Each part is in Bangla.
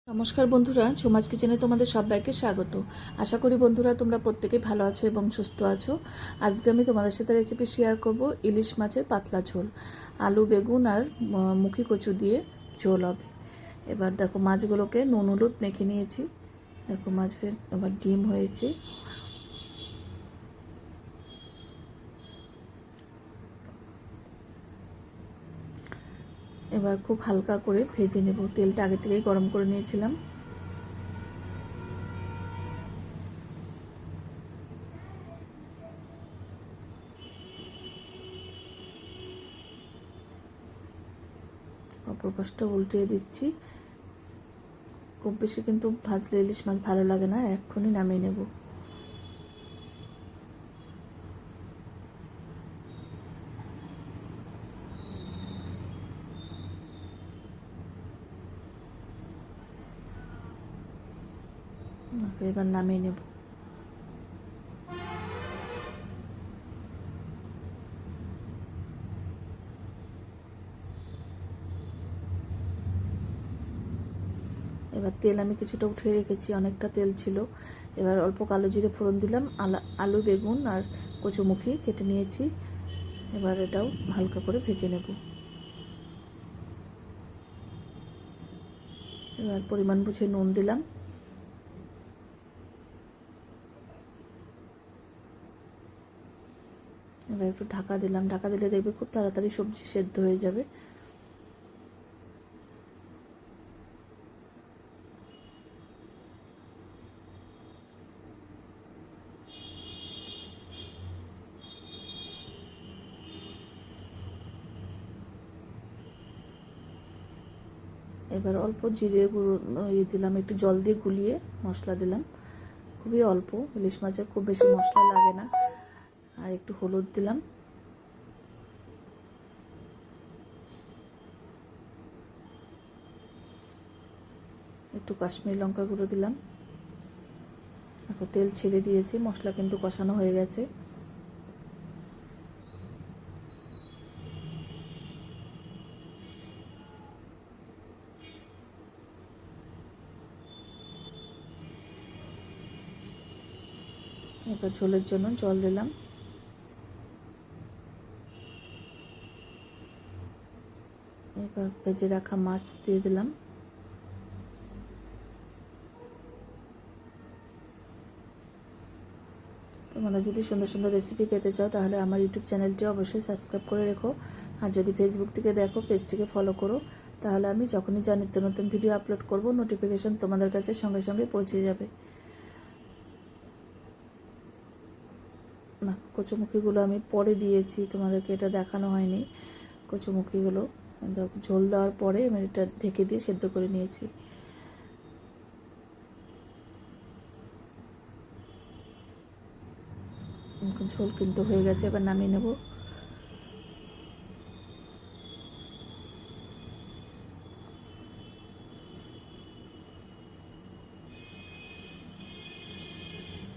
নমস্কার বন্ধুরা, ঝুমাস কিচেনে তোমাদের সবাইকে স্বাগত। আশা করি বন্ধুরা তোমরা প্রত্যেকেই ভালো আছো এবং সুস্থ আছো। আজকে আমি তোমাদের সাথে রেসিপি শেয়ার করব ইলিশ মাছের পাতলা ঝোল। আলু, বেগুন আর মুখি কচু দিয়ে ঝোল হবে। এবার দেখো মাছগুলোকে নুন হলুদ মেখে নিয়েছি। দেখো মাছের এবার ডিম হয়েছে। এবার খুব হালকা করে ভেজে নেব। তেলটা আগে থেকেই গরম করে নিয়েছিলাম। অপর পাশটা উল্টিয়ে দিচ্ছি। খুব বেশি কিন্তু ভাজলে ইলিশ মাছ ভালো লাগে না, এক্ষুনি নামিয়ে নেব। এবার নামিয়ে নেব। এবার তেল আমি কিছুটা উঠিয়ে রেখেছি, অনেকটা তেল ছিল। এবার অল্প কালো জিরে ফোড়ন দিলাম। আলু, বেগুন আর কচুমুখি কেটে নিয়েছি। এবার এটাও হালকা করে ভেজে নেব। এবার পরিমাণ বুঝে নুন দিলাম। এবার একটু ঢাকা দিলাম। ঢাকা দিলে দেখবে খুব তাড়াতাড়ি সবজি সেদ্ধ হয়ে যাবে। এবার অল্প জিরে গুঁড়ো দিলাম, একটু জল দিয়ে গুলিয়ে মশলা দিলাম। খুবই অল্প, ইলিশ মাছে খুব বেশি মশলা লাগে না। আর একটু হলুদ দিলাম। একটু কাশ্মীরি লঙ্কা গুঁড়ো দিলাম। এখন তেল ছেড়ে দিয়েছি, মশলা কিন্তু কষানো হয়ে গেছে। এবার ঝোলের জন্য জল দিলাম। এবার ভেজে রাখা মাছ দিয়ে দিলাম। তোমাদের যদি সুন্দর সুন্দর রেসিপি পেতে চাও তাহলে আমার ইউটিউব চ্যানেলটি অবশ্যই সাবস্ক্রাইব করে রেখো। আর যদি ফেসবুক থেকে দেখো, পেজটিকে ফলো করো। তাহলে আমি যখনই যা নিত্য নতুন ভিডিও আপলোড করব, নোটিফিকেশন তোমাদের কাছে সঙ্গে সঙ্গে পৌঁছে যাবে। না, কচুমুখিগুলো আমি পরে দিয়েছি, তোমাদেরকে এটা দেখানো হয়নি। কচুমুখিগুলো ঝোল দেওয়ার পরে আমি এটা ঢেকে দিয়ে সেদ্ধ করে নিয়েছি। ঝোল কিন্তু হয়ে গেছে, এবার নামিয়ে নেব।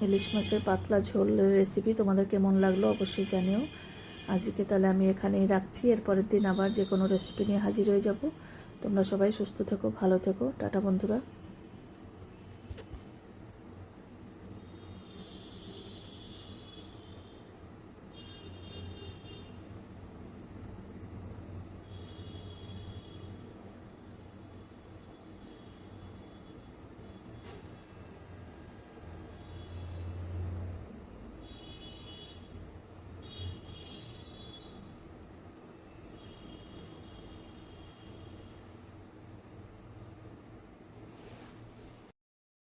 ইলিশ মাছের পাতলা ঝোলের রেসিপি তোমাদের কেমন লাগলো অবশ্যই জানিও। আজকে তাহলে আমি এখানেই রাখছি। এরপরের দিন আবার যে কোনো রেসিপি নিয়ে হাজির হয়ে যাব। তোমরা সবাই সুস্থ থেকো, ভালো থেকো। টাটা বন্ধুরা।